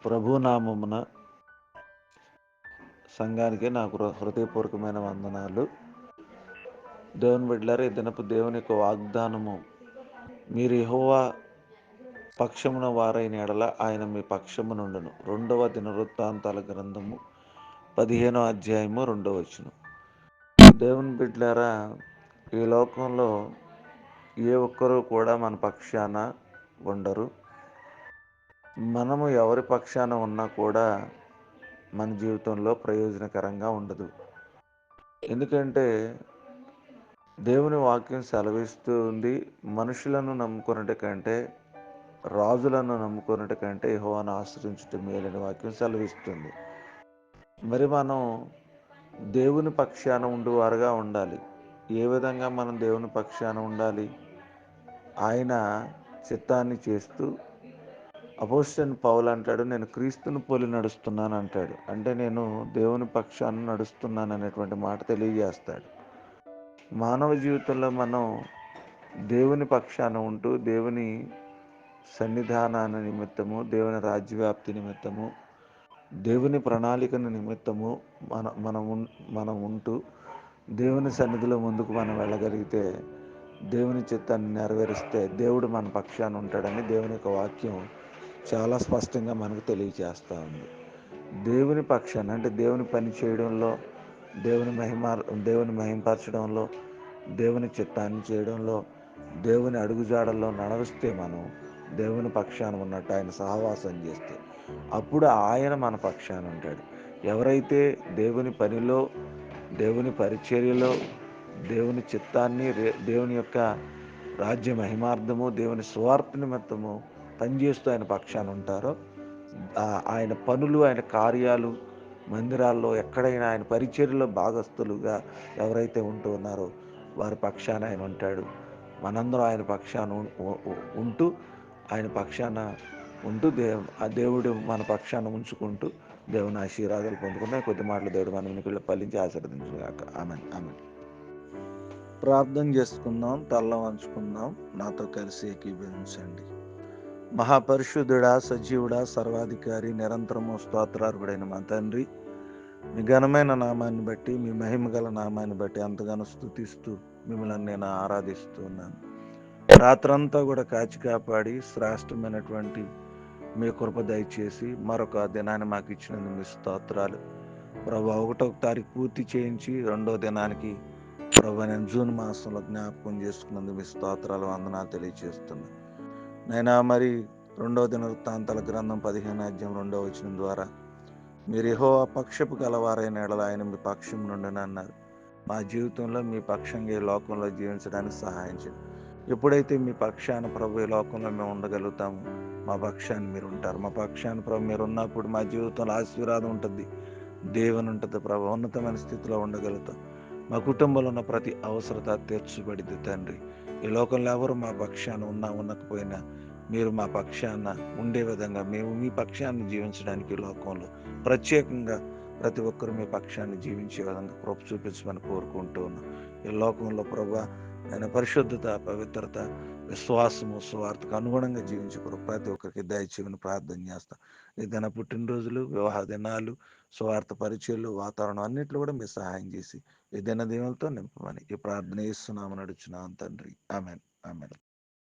ప్రభునామమున సంఘానికి నాకు హృదయపూర్వకమైన వందనాలు. దేవుని బిడ్డలారా, ఈ దినపు దేవుని యొక్క వాగ్దానము, మీరు యెహోవా పక్షమున వారైన ఎడల ఆయన మీ పక్షమునుండును. 2వ దినవృత్తాంతాల గ్రంథము 15వ అధ్యాయము 2వ వచనం. దేవుని బిడ్డలారా, ఈ లోకంలో ఏ ఒక్కరూ కూడా మన పక్షాన ఉండరు. మనము ఎవరి పక్షాన ఉన్నా కూడా మన జీవితంలో ప్రయోజనకరంగా ఉండదు. ఎందుకంటే దేవుని వాక్యం సెలవిస్తూ ఉంది, మనుషులను నమ్ముకున్నట కంటే రాజులను నమ్ముకున్నట కంటే యెహోవాను ఆశ్రయించుట మేలని వాక్యం సెలవిస్తుంది. మరి మనం దేవుని పక్షాన ఉండువారుగా ఉండాలి. ఏ విధంగా మనం దేవుని పక్షాన ఉండాలి? ఆయన చిత్తాన్ని చేస్తూ, అపోస్తలుడైన పౌలు అంటాడు, నేను క్రీస్తును పోలి నడుస్తున్నాను అంటాడు. అంటే నేను దేవుని పక్షాన నడుస్తున్నాను అనేటువంటి మాట తెలియజేస్తాడు. మానవ జీవితంలో మనం దేవుని పక్షాన ఉంటూ, దేవుని సన్నిధానాన్ని నిమిత్తము, దేవుని రాజ్యవ్యాప్తి నిమిత్తము, దేవుని ప్రణాళికను నిమిత్తము మనం ఉంటూ దేవుని సన్నిధిలో ముందుకు మనం వెళ్ళగలిగితే, దేవుని చిత్తాన్ని నెరవేరిస్తే దేవుడు మన పక్షాన ఉంటాడని దేవుని యొక్క వాక్యం చాలా స్పష్టంగా మనకు తెలియజేస్తూ ఉంది. దేవుని పక్షాన అంటే దేవుని పని చేయడంలో, దేవుని మహింపరచడంలో, దేవుని చిత్తాన్ని చేయడంలో, దేవుని అడుగుజాడల్లో నడిస్తే మనం దేవుని పక్షాన ఉన్నట్టు, ఆయన సహవాసం చేస్తే అప్పుడు ఆయన మన పక్షాన ఉంటాడు. ఎవరైతే దేవుని పనిలో, దేవుని పరిచర్యలో, దేవుని చిత్తాన్ని, దేవుని యొక్క రాజ్య మహిమార్థము, దేవుని స్వార్థ నిమిత్తము పనిచేస్తూ ఆయన పక్షాన ఉంటారో, ఆయన పనులు, ఆయన కార్యాలు, మందిరాల్లో ఎక్కడైనా ఆయన పరిచర్యలో భాగస్థులుగా ఎవరైతే ఉంటూ ఉన్నారో వారి పక్షాన ఆయన ఉంటాడు. మనందరం ఆయన పక్షాన ఉంటూ, ఆయన పక్షాన ఉంటూ ఆ దేవుడు మన పక్షాన ఉంచుకుంటూ దేవుని ఆశీర్వాదాలు పొందుకుంటే కొద్ది మాటలు దేవుడు మన వెనుకల్లో ఫలించి ఆశీర్వదించుగాక. ఆమేన్. ఆమేన్. ప్రార్థన చేసుకుందాం, తల్ల వంచుకుందాం, నాతో కలిసి ఏకీభవించండి. మహాపరిశుద్ధుడా, సజీవుడా, సర్వాధికారి, నిరంతరము స్తోత్రార్హుడైన మా తండ్రి, మీ ఘనమైన నామాన్ని బట్టి, మీ మహిమ గల నామాన్ని బట్టి ఎంతగానో స్తుతిస్తూ మిమ్మల్ని నేను ఆరాధిస్తూ ఉన్నాను. రాత్రంతా కూడా కాచి కాపాడి శ్రేష్టమైనటువంటి మీ కృప దయచేసి మరొక దినాన్ని మాకు ఇచ్చినందుకు మీ స్తోత్రాలు. ప్రభు, 1వ తారీఖు పూర్తి చేయించి 2వ దినానికి ప్రభు నేను జూన్ మాసంలో జ్ఞాపకం చేసుకున్నందుకు మీ స్తోత్రాలు, వందనాలు తెలియజేస్తున్నాను. నైనా మరి 2వ దినవృత్తాంతాల గ్రంథం 15వ అధ్యాయం 2వ వచనం ద్వారా మీరు యెహోవా పక్షపు గలవారైన ఎడల ఆయన మీ పక్షం నుండి అన్నారు. మా జీవితంలో మీ పక్షంగా ఈ లోకంలో జీవించడానికి సహాయం చేయండి. ఎప్పుడైతే మీ పక్షాన ప్రభు ఈ లోకంలో మేము ఉండగలుగుతాము, మా పక్షాన్ని మీరు ఉంటారు. మా పక్షాన ప్రభు మీరు ఉన్నప్పుడు మా జీవితంలో ఆశీర్వాదం ఉంటుంది, దేవుని ఉంటుంది ప్రభు, ఉన్నతమైన స్థితిలో ఉండగలుగుతాం. మా కుటుంబంలో ఉన్న ప్రతి అవసరత తీర్చబడింది తండ్రి. ఈ లోకంలో ఎవరు మా పక్షాన ఉన్నా ఉండకపోయినా మీరు మా పక్షాన ఉండే విధంగా మేము మీ పక్షాన్ని జీవించడానికి ఈ లోకంలో ప్రత్యేకంగా ప్రతి ఒక్కరు మీ పక్షాన్ని జీవించే విధంగా కృప చూపించమని కోరుకుంటూ ఉన్నాం. ఈ లోకంలో ప్రభు ఆయన పరిశుద్ధత, పవిత్రత, విశ్వాసము, స్వార్థకు అనుగుణంగా జీవించే ప్రతి ఒక్కరికి దయచేయమని ప్రార్థన చేస్తాం. ఏదైనా పుట్టినరోజులు, వివాహ దినాలు, స్వార్థ పరిచయాలు, వాతావరణం అన్నింటిలో కూడా మీరు సహాయం చేసి ఏదైనా దీవులతో నింపమని ఈ ప్రార్థన చేస్తున్నామని అడుగుచున్నాం తండ్రి. ఆమెన్. ఆమెన్.